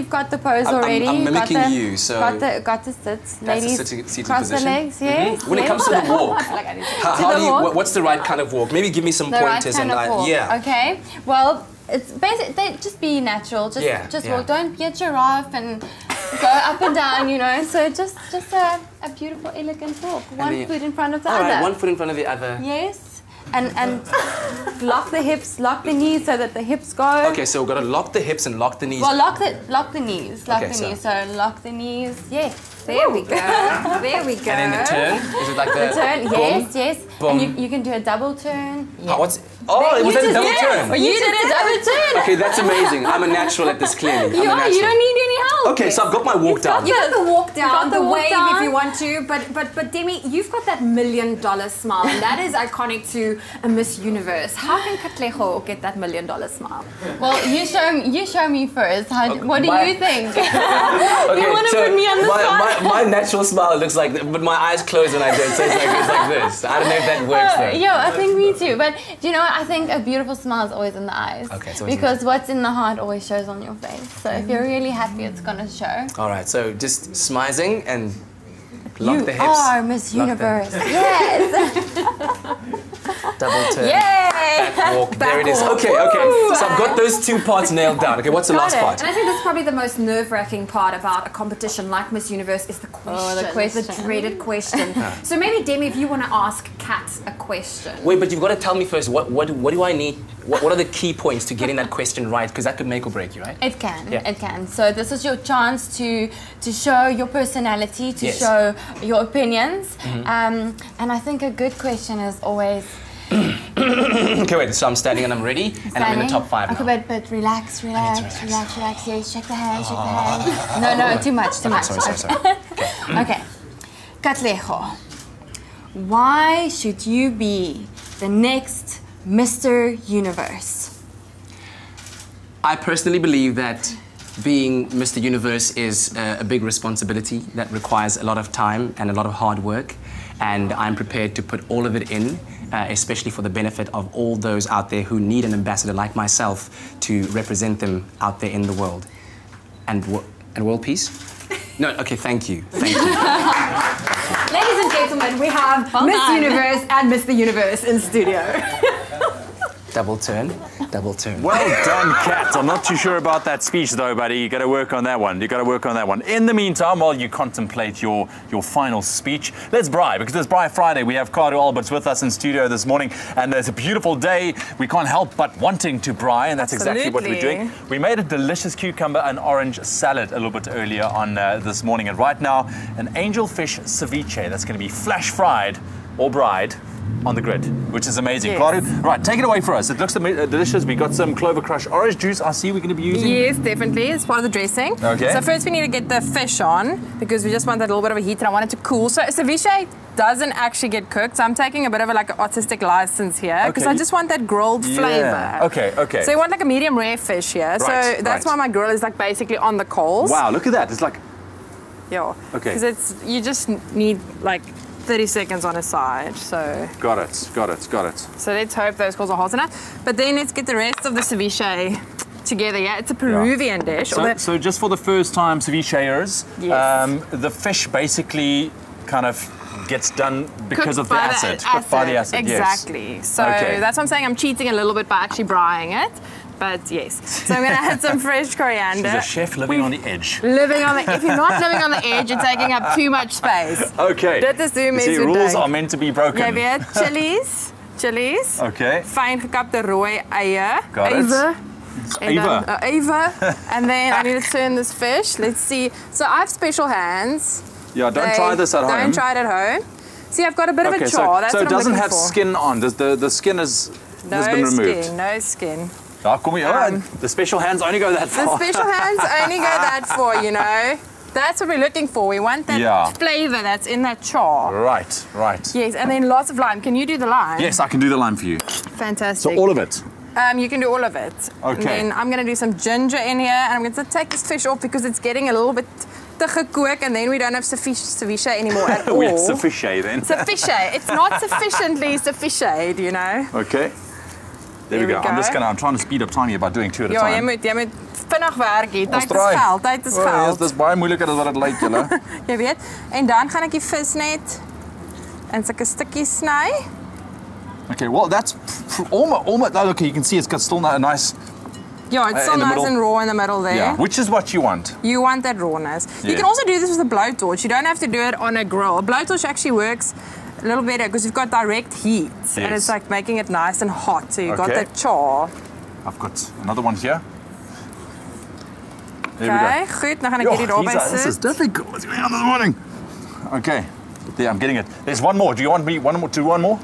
got the pose already. I'm mimicking you, so got the sit. Ladies, seated cross position. the legs. Yes. When it comes to the walk, how do you? What's the right kind of walk? Maybe give me some pointers right kind of walk. Yeah. Okay. Well, it's basically just be natural. Just walk. Don't be a giraffe and go up and down. So just a beautiful, elegant walk. One foot in front of the other. All right, one foot in front of the other. Yes. And lock the hips, lock the knees so that the hips go. Okay, so we've got to lock the hips and lock the knees. Well, lock the knees. So lock the knees. Yes. There we go. There we go. And then the turn? Is it like the turn? Boom? Yes. Boom. And you can do a double turn. Yeah. Was that a double turn? Well, you did a double turn. Okay, that's amazing. I'm a natural at this, clearly. You don't need any help. Okay, so I've got my walk down. You got the walk down, the wave down. if you want to, but Demi, you've got that $1 million smile, and that is iconic to a Miss Universe. How can Katlego get that $1 million smile? Well, you show me first. What do you think? Okay, you want to put me on the spot? My natural smile looks like, but my eyes close when I do it, so it's like this. I don't know if that works though. Yeah, I think me too. But you know what? I think a beautiful smile is always in the eyes. Okay, because what's in the heart always shows on your face. So if you're really happy, it's gonna show. All right, so just smizing and lock the hips. You are Miss Universe. Yes. Double turn. Yay! Back walk. There it is. Okay. So I've got those two parts nailed down. Okay, what's the last part? And I think that's probably the most nerve-wracking part about a competition like Miss Universe is the question. The dreaded question. So maybe, Demi, if you want to ask Kat a question. Wait, but you've got to tell me first, what do I need? What are the key points to getting that question right? Because that could make or break you, right? It can. Yeah. It can. So this is your chance to show your personality, to show your opinions. And I think a good question is always... Okay, wait, so I'm standing and I'm ready, and I'm in the top 5 now. Okay, but relax. Yes, shake the hand. No, too much. Sorry. Okay. Katlego, why should you be the next Mr. Universe? I personally believe that being Mr. Universe is a big responsibility that requires a lot of time and a lot of hard work, and I'm prepared to put all of it in, especially for the benefit of all those out there who need an ambassador like myself to represent them out there in the world. And world peace? No, okay, thank you. Ladies and gentlemen, we have Miss Universe and Mr. Universe in studio. Double turn. Well done, Kat. I'm not too sure about that speech, though, buddy. You got to work on that one. In the meantime, while you contemplate your final speech, let's braai, because it's Braai Friday. We have Caro Alberts with us in studio this morning, and it's a beautiful day. We can't help but wanting to braai, and that's exactly what we're doing. We made a delicious cucumber and orange salad a little bit earlier on this morning, and right now, an angelfish ceviche that's going to be flash fried or braaied on the grid, which is amazing. Claudio, right, take it away for us. It looks delicious. We got some clover crush orange juice. I see we're going to be using. Yes, definitely. It's part of the dressing. Okay. So first we need to get the fish on because we just want that little bit of a heat and I want it to cool. So ceviche doesn't actually get cooked. So I'm taking a bit of an artistic license here because I just want that grilled flavor. Okay. So you want like a medium rare fish here. Right, so that's why my grill is like basically on the coals. Wow, look at that. It's like... Yeah. Okay. Because you just need like 30 seconds on a side, so... Got it. So let's hope those coals are hot enough. But then let's get the rest of the ceviche together, It's a Peruvian dish. So just for the first time cevicheers, the fish basically kind of gets done because of the acid. Cooked by the acid, exactly. Yes. So that's why I'm saying I'm cheating a little bit by actually braaiing it. But yes, so I'm going to add some fresh coriander. She's a chef living on the edge. If you're not living on the edge, you're taking up too much space. Okay. Dit is hoe mense moet rules are meant to be broken. Jy weet, chilies. Okay. Fyn gekapte rooi eie. Got it. Ava. And then I need to turn this fish. Let's see. So I have special hands. Yeah, don't try this at home. Don't try it at home. See, I've got a bit of a char. That's so what it doesn't have for. skin on. The skin has been removed. No skin. Ja, kom hier. The special hands only go that far. The special hands only go that far, you know. That's what we're looking for. We want that flavor that's in that char. Right. Yes, and then lots of lime. Can you do the lime? Yes, I can do the lime for you. Fantastic. So all of it? You can do all of it. Okay. And then I'm going to do some ginger in here, and I'm going to take this fish off because it's getting a little bit te gekook, and then we don't have ceviche anymore at all. We have ceviche then. Ceviche. It's not sufficiently ceviche, you know. Okay. There we go. I'm trying to speed up time here by doing two at a time. Ja, jy moet vinnig werk hier. Tyd is geld. Dis baie moeiliker as wat dit lyk, julle. Jy weet. En dan gaan ek die vis net in sulke stukkies sny. Okay, well that's almost okay, you can see it's got still a nice it's still nice and raw in the middle there. Yeah, which is what you want. You want that rawness. You can also do this with a blowtorch. You don't have to do it on a grill. A blowtorch actually works a little better because you've got direct heat and it's like making it nice and hot. So you've got that char. I've got another one here. There we go. Goed, dan gaan ek hierdie daarby sit. This is difficult. What's going on this morning? Okay, there, I'm getting it. There's one more. Do you want me to do one more?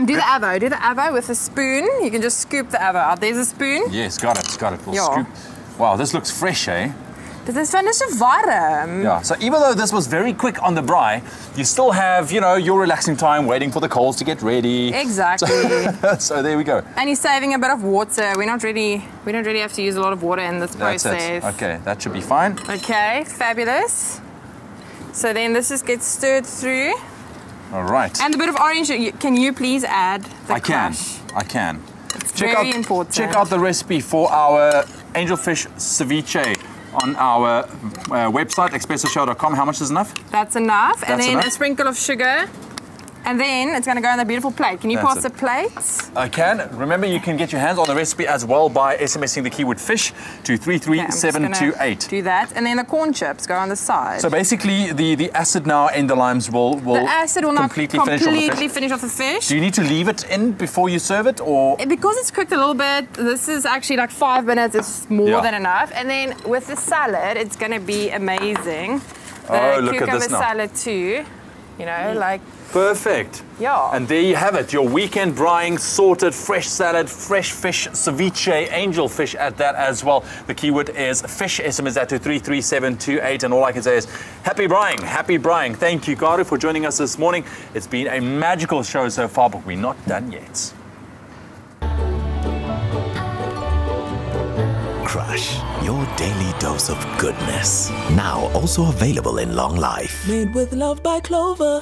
Do the avo. Do the avo with a spoon. You can just scoop the avo out. There's a spoon. Yes, got it. We'll scoop. Wow, this looks fresh, eh? Dit is van so warm. Yeah, so even though this was very quick on the braai, you still have, your relaxing time waiting for the coals to get ready. Exactly. So there we go. And you're saving a bit of water. We don't really have to use a lot of water in this process. That's it. Okay, that should be fine. Okay, fabulous. So then this just gets stirred through. All right. And a bit of orange. Can you please add the crush? I can. It's very important. Check out the recipe for our angelfish ceviche on our website, expressoshow.com. How much is enough? That's enough. And then enough. a sprinkle of sugar. And then it's going to go on a beautiful plate. Can you pass the plates? I can. Remember, you can get your hands on the recipe as well by SMSing the keyword fish to 33728. Do that. And then the corn chips go on the side. So basically, the acid now in the limes will completely finish off the fish. Do you need to leave it in before you serve it, or? Because it's cooked a little bit, this is actually like 5 minutes. It's more than enough. And then with the salad, it's going to be amazing. The look at this now. salad too. Like... Perfect. Yeah. And there you have it, your weekend braaiing, sorted, fresh salad, fresh fish, ceviche, angelfish at that as well. The keyword is fish. SMS that to 33728, and all I can say is happy braaiing, happy braaiing. Thank you, Garu, for joining us this morning. It's been a magical show so far, but we're not done yet. Crush, your daily dose of goodness. Now also available in long life. Made with love by Clover.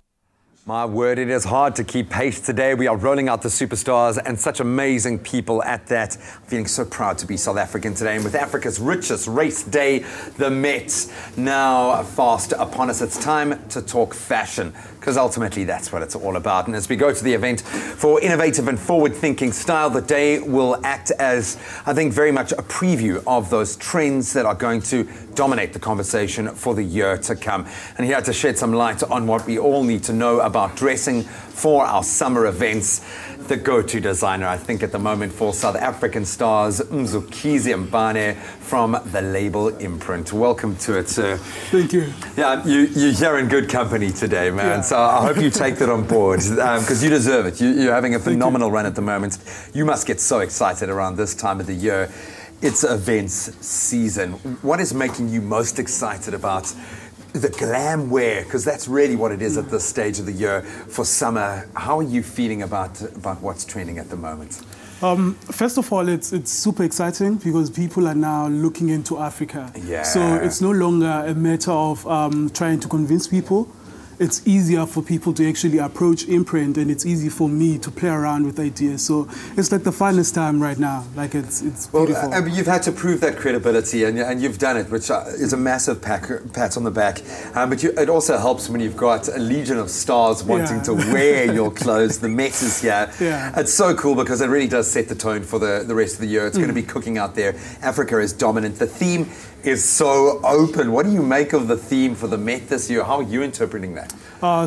My word, it is hard to keep pace today. We are rolling out the superstars and such amazing people at that. I'm feeling so proud to be South African today. And with Africa's richest race day, the Met, now fast upon us, it's time to talk fashion, because ultimately that's what it's all about. And as we go to the event for innovative and forward-thinking style, the day will act as, I think, very much a preview of those trends that are going to dominate the conversation for the year to come. And here to shed some light on what we all need to know about dressing for our summer events, the go-to designer, I think, at the moment for South African stars, Mzukizi Mbane from the label Imprint. Welcome to it, sir. Thank you. Yeah, you're here in good company today, man. Yeah. So I hope you take that on board, because you deserve it. You're having a phenomenal run at the moment. You must get so excited around this time of the year. It's events season. What is making you most excited about the glam wear? Because that's really what it is at this stage of the year for summer. How are you feeling about what's trending at the moment? First of all, it's super exciting because people are now looking into Africa. Yeah. So it's no longer a matter of trying to convince people. it's easier for people to actually approach Imprint, and it's easy for me to play around with ideas. So it's like the funnest time right now. Like it's beautiful. Well, you've had to prove that credibility, and you've done it, which is a massive pat on the back. But it also helps when you've got a legion of stars wanting to wear your clothes. The Met is here. It's so cool because it really does set the tone for the rest of the year. It's going to be cooking out there. Africa is dominant. The theme is so open. What do you make of the theme for the Met this year? How are you interpreting that?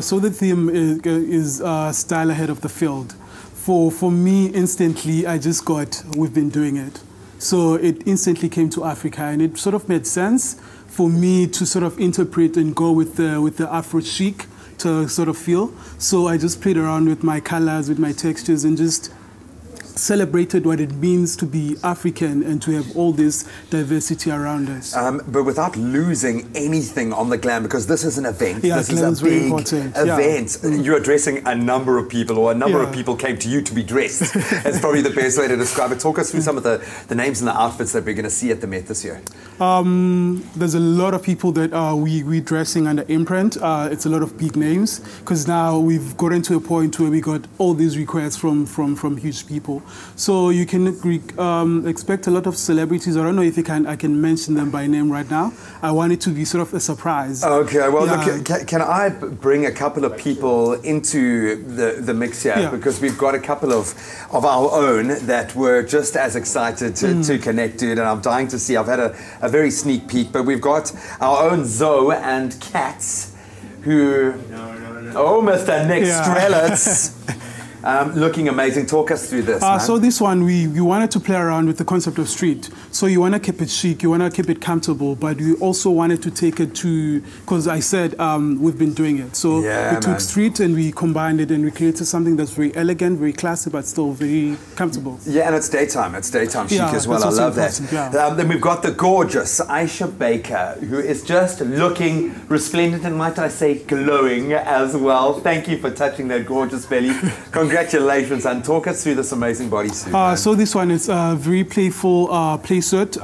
So the theme is style ahead of the field. For me, instantly, I just got, we've been doing it. So it instantly came to Africa, and it sort of made sense for me to sort of interpret and go with the Afro chic to sort of feel. So I just played around with my colors, with my textures, and just celebrated what it means to be African and to have all this diversity around us. But without losing anything on the glam, because this is an event. Yeah, this is a big event. You're addressing a number of people, or a number of people came to you to be dressed. That's probably the best way to describe it. Talk us through some of the names and the outfits that we're going to see at the Met this year. There's a lot of people that we're dressing under Imprint. It's a lot of big names, because now we've gotten to a point where we got all these requests from huge people. So you can expect a lot of celebrities. I don't know if I can mention them by name right now. I want it to be sort of a surprise. Okay, well, look, can I bring a couple of people into the mix here? Because we've got a couple of our own that were just as excited to connect to it, and I'm dying to see. I've had a very sneak peek, but we've got our own Zoe and Katz, who... Oh, Mr. Nick Strelitz. Looking amazing. Talk us through this. So this one, we wanted to play around with the concept of street. So you want to keep it chic, you want to keep it comfortable, but we also wanted to take it to, because I said we've been doing it. So we took street and we combined it and we created something that's very elegant, very classy, but still very comfortable. Yeah, and it's daytime. It's daytime chic as well. I love that. Then we've got the gorgeous Aisha Baker, who is just looking resplendent and, might I say, glowing as well. Thank you for touching that gorgeous belly. Congratulations, and talk us through this amazing bodysuit. So this one is a very playful playsuit,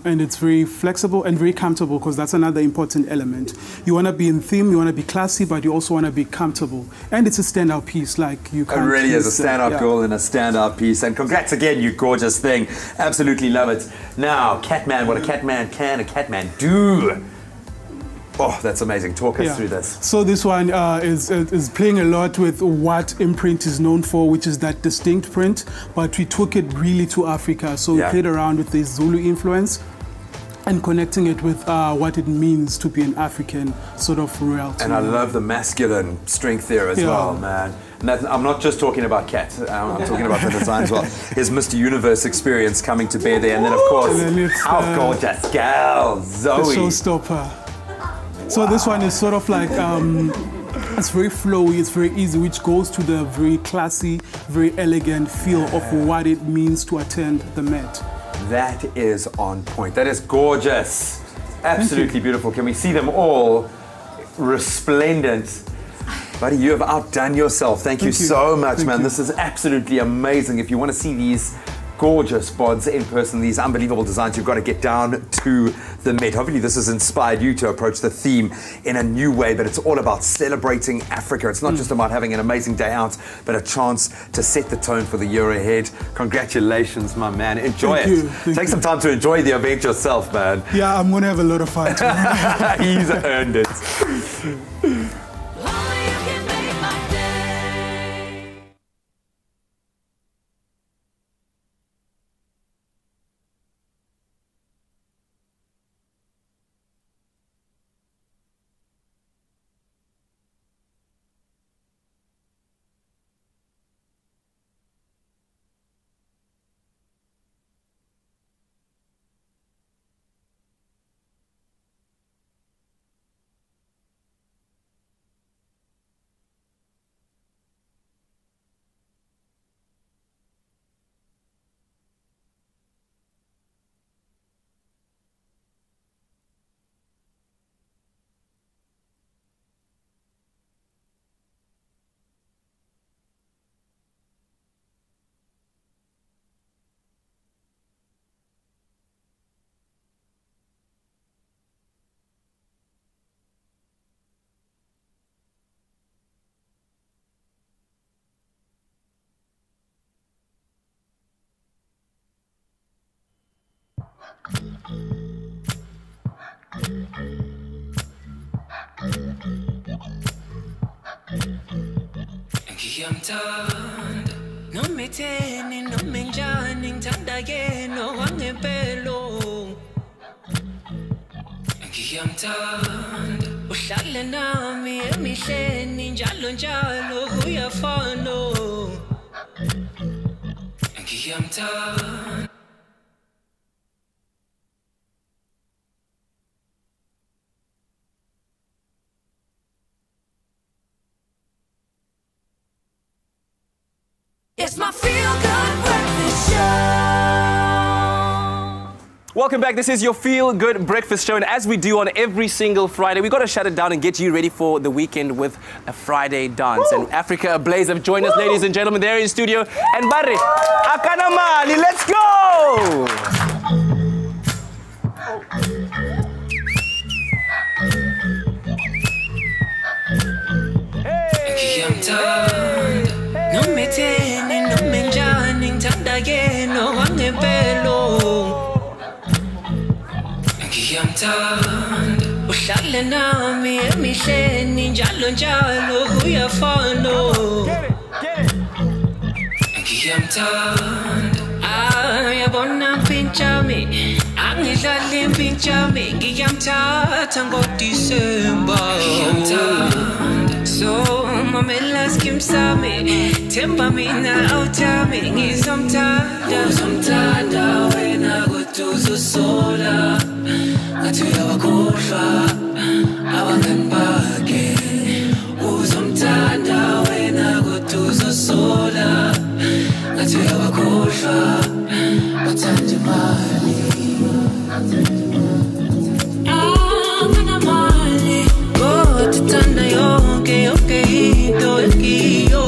and it's very flexible and very comfortable, because that's another important element. You want to be in theme, you want to be classy, but you also want to be comfortable. And it's a standout piece, like you can't... It really is a standout girl and a standout piece. And congrats again, you gorgeous thing. Absolutely love it. Now, Catman, what a Catman can, a Catman do. Oh, that's amazing. Talk us through this. So this one is playing a lot with what Imprint is known for, which is that distinct print, but we took it really to Africa. So we played around with the Zulu influence and connecting it with what it means to be an African sort of royalty. And I love the masculine strength there as well, man. And I'm not just talking about Kat, I'm talking about the design as well. His Mr. Universe experience coming to bear there. And then, of course, our gorgeous gal, Zoe. The showstopper. So this one is sort of like, it's very flowy, it's very easy, which goes to the very classy, very elegant feel of what it means to attend the Met. That is on point. That is gorgeous. Absolutely beautiful. Can we see them all resplendent? Buddy, you have outdone yourself. Thank you so much, man. This is absolutely amazing. If you want to see these gorgeous bods in person, these unbelievable designs, you've got to get down to the Met. Hopefully this has inspired you to approach the theme in a new way, but it's all about celebrating Africa. It's not just about having an amazing day out, but a chance to set the tone for the year ahead. Congratulations, my man. Enjoy it. Take some time to enjoy the event yourself, man. Yeah, I'm going to have a lot of fun. He's earned it. Uhlale nami emihleni njalo njalo uyafana ngiyamthanda. It's my feel-good breakfast show. Welcome back. This is your Feel Good Breakfast Show, and as we do on every single Friday, we've got to shut it down and get you ready for the weekend with a Friday dance. Woo! And Africa Ablaze have joined us, ladies and gentlemen. They're in studio. And Barry, Akana Mali, let's go! Uhlale nami emihleni njalo njalo uyafana ngiyamthanda yabona mpinchami angidlali mpinchami ngiyamthatha ngoDisemba so mamela skim sami themba mina awuthami ngizomthanda wena kuduzo sola ngathi uyawakhohlwa abangani bakhe uzomthanda wena kuduzo sola ngathi uyawakhohlwa bathanda imali mali kodwa thanda yonke into ekiyo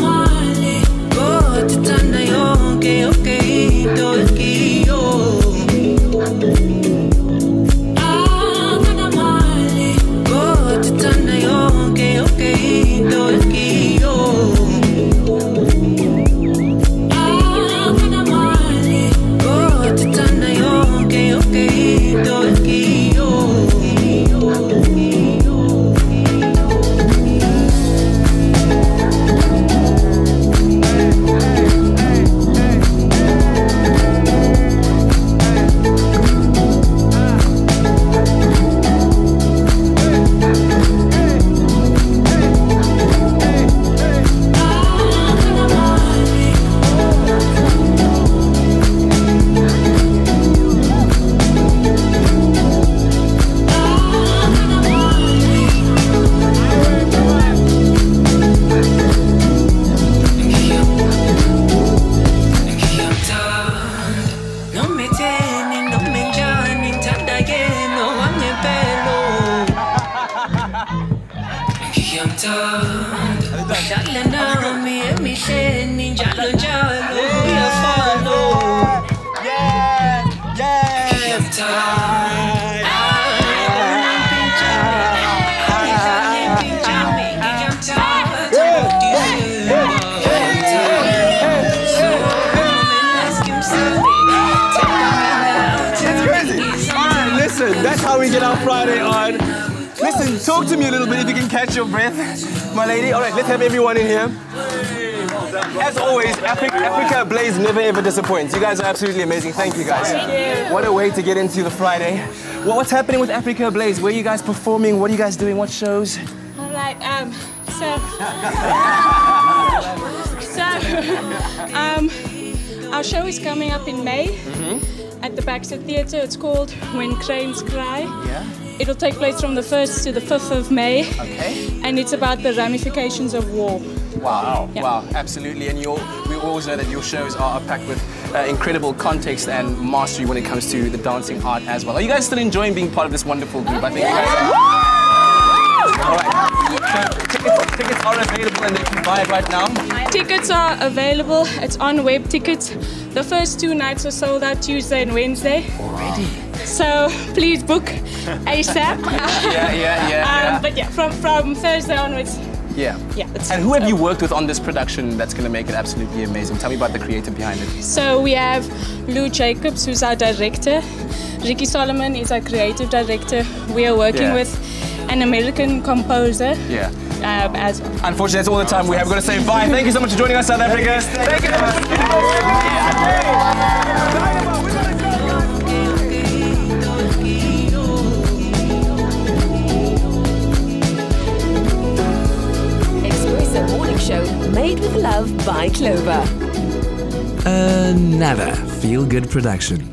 mali kodwa thanda yonke into ekiyo mali kodwa thanda yonke into ekiyo mali kodwa thanda yonke into ekiyo. That's how we get our Friday on. Listen, talk to me a little bit if you can catch your breath, my lady. All right, let's have everyone in here. As always, Africa Ablaze never ever disappoints. You guys are absolutely amazing. Thank you, guys. Thank you. What a way to get into the Friday. Well, what's happening with Africa Ablaze? Where are you guys performing? What are you guys doing? What shows? All right, our show is coming up in May at the Baxter Theatre. It's called When Cranes Cry. Yeah. It'll take place from the 1st to the 5th of May. Okay. And it's about the ramifications of war. Wow, Yeah. wow, absolutely. And we always know that your shows are packed with incredible context and mastery when it comes to the dancing art as well. Are you guys still enjoying being part of this wonderful group? I think you guys are. All right. So tickets are available and they can buy it right now. Tickets are available. It's on web tickets. The first 2 nights are sold out, Tuesday and Wednesday. Already. So please book ASAP. Yeah. But yeah, from Thursday onwards, Yeah. And who have you worked with on this production that's going to make it absolutely amazing? Tell me about the creative behind it. So we have Lou Jacobs, who's our director. Ricky Solomon is our creative director. We are working with an American composer. Yeah. As well. Unfortunately, that's all the time we have. We're going to say bye. Thank you so much for joining us, South Africa. Thank you. Expresso Morning Show, made with love by Clover. Another feel-good production.